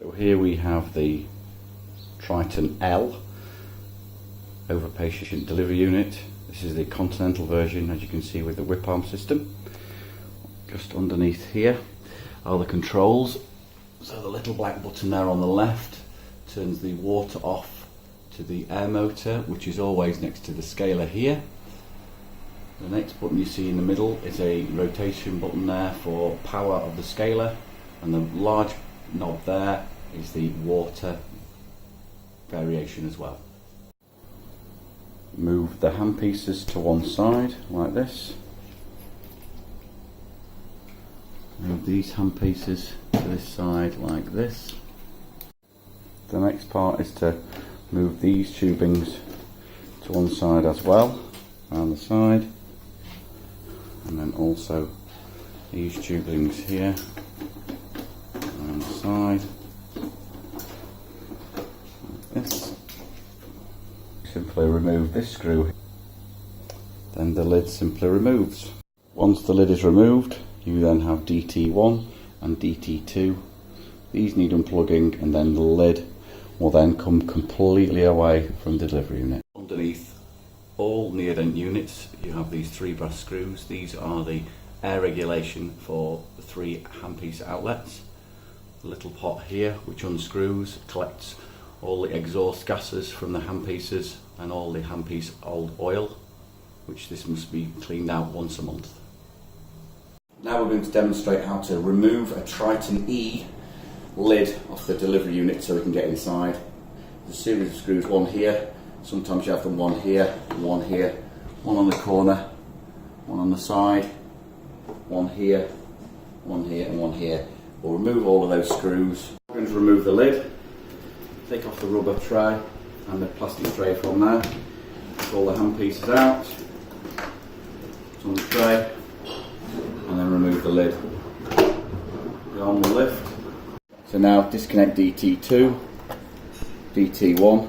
So here we have the Triton L over-patient delivery unit. This is the continental version, as you can see, with the whip arm system. Just underneath here are the controls. So the little black button there on the left turns the water off to the air motor, which is always next to the scaler here. The next button you see in the middle is a rotation button there for power of the scaler, and the large knob there is the water variation as well. Move the handpieces to one side like this. Move these handpieces to this side like this. The next part is to move these tubings to one side as well, around the side, and then also these tubings here around the side like this. Simply remove this screw, then the lid simply removes. Once the lid is removed, you then have DT1 and DT2. These need unplugging, and then the lid will then come completely away from the delivery unit. Underneath all near-dent units you have these 3 brass screws. These are the air regulation for the 3 handpiece outlets. The little pot here which unscrews collects all the exhaust gases from the handpieces and all the handpiece old oil, which this must be cleaned out once a month. Now we're going to demonstrate how to remove a Triton E lid off the delivery unit so we can get inside. There's a series of screws, one here, sometimes you have them one here, one on the corner, one on the side, one here, and one here. We'll remove all of those screws. We're going to remove the lid, take off the rubber tray and the plastic tray from there, take all the hand pieces out, put on the tray, and then remove the lid. The arm will lift. So now disconnect DT2, DT1.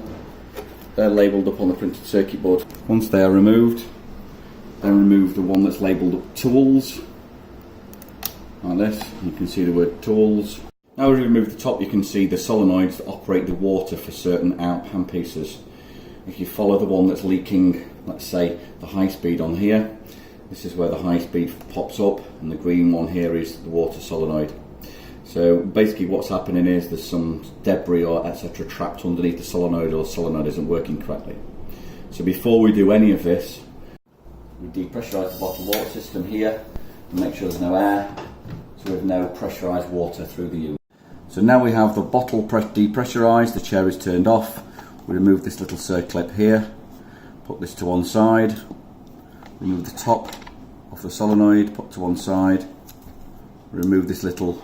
They're labelled up on the printed circuit board. Once they are removed, then remove the one that's labelled up tools, like this. You can see the word tools. Now we remove the top, you can see the solenoids that operate the water for certain out handpieces. If you follow the one that's leaking, let's say the high speed on here, this is where the high speed pops up, and the green one here is the water solenoid. So basically what's happening is there's some debris or etc. trapped underneath the solenoid, or the solenoid isn't working correctly. So before we do any of this, we depressurise the bottled water system here and make sure there's no air, so we have no pressurised water through the unit. So now we have the bottle depressurised, the chair is turned off. We remove this little circlip here, put this to one side, remove the top of the solenoid, put to one side, remove this little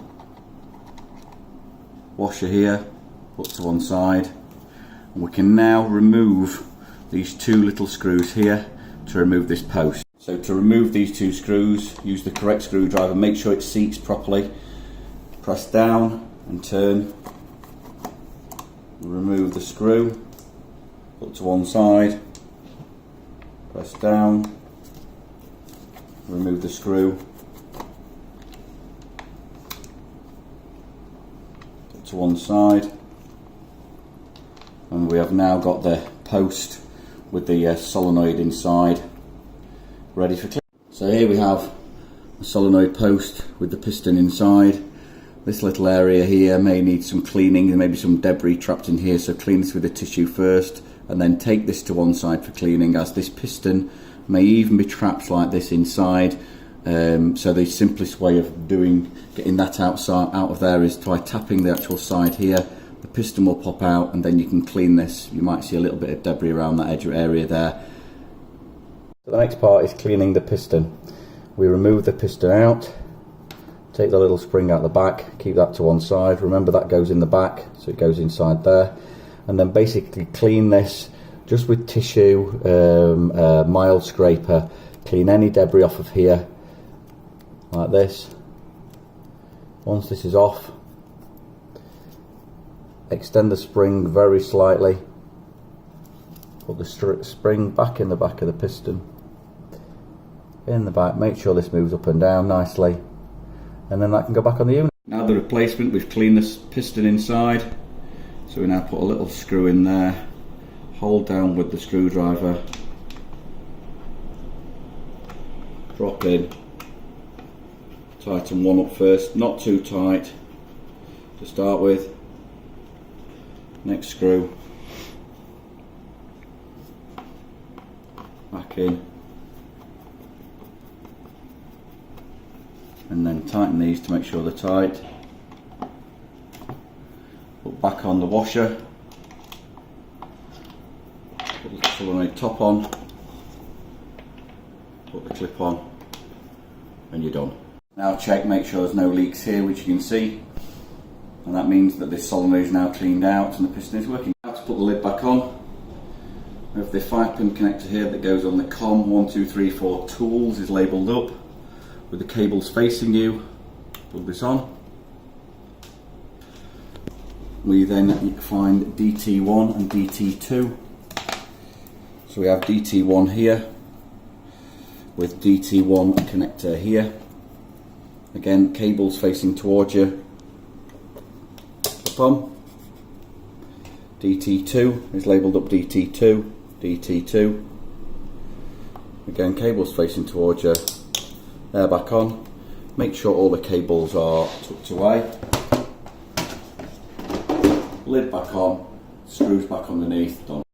washer here, put to one side, and we can now remove these 2 little screws here to remove this post. So to remove these 2 screws, use the correct screwdriver, make sure it seats properly, press down and turn, remove the screw, put to one side, press down, remove the screw, put to one side, and we have now got the post with the solenoid inside ready for cleaning. So here we have a solenoid post with the piston inside. This little area here may need some cleaning, there may be some debris trapped in here, so clean this with a tissue first and then take this to one side for cleaning, as this piston may even be trapped like this inside. So the simplest way of getting that out of there is by tapping the actual side here. The piston will pop out and then you can clean this. You might see a little bit of debris around that edge area there. So the next part is cleaning the piston. We remove the piston out, take the little spring out the back, keep that to one side. Remember that goes in the back, so it goes inside there. And then basically clean this just with tissue, mild scraper. Clean any debris off of here, like this. Once this is off, extend the spring very slightly, put the spring back in the back of the piston, in the back, make sure this moves up and down nicely, and then that can go back on the unit. Now the replacement, we've cleaned this piston inside, so we now put a little screw in there, hold down with the screwdriver, drop in, tighten one up first, not too tight to start with, next screw, back in, and then tighten these to make sure they're tight. Put back on the washer, put the solenoid top on, put the clip on, and you're done. Now check, make sure there's no leaks here, which you can see, and that means that this solenoid is now cleaned out and the piston is working. Now to put the lid back on, we have the 5-pin connector here that goes on the COM 1234 tools, is labelled up with the cables facing you. Put this on. We then find DT1 and DT2. So we have DT1 here with DT1 connector here. Again, cables facing towards you. Up. DT2 is labelled up DT2, DT2. Again, cables facing towards you. They're back on. Make sure all the cables are tucked away. Lid back on, screws back underneath, done.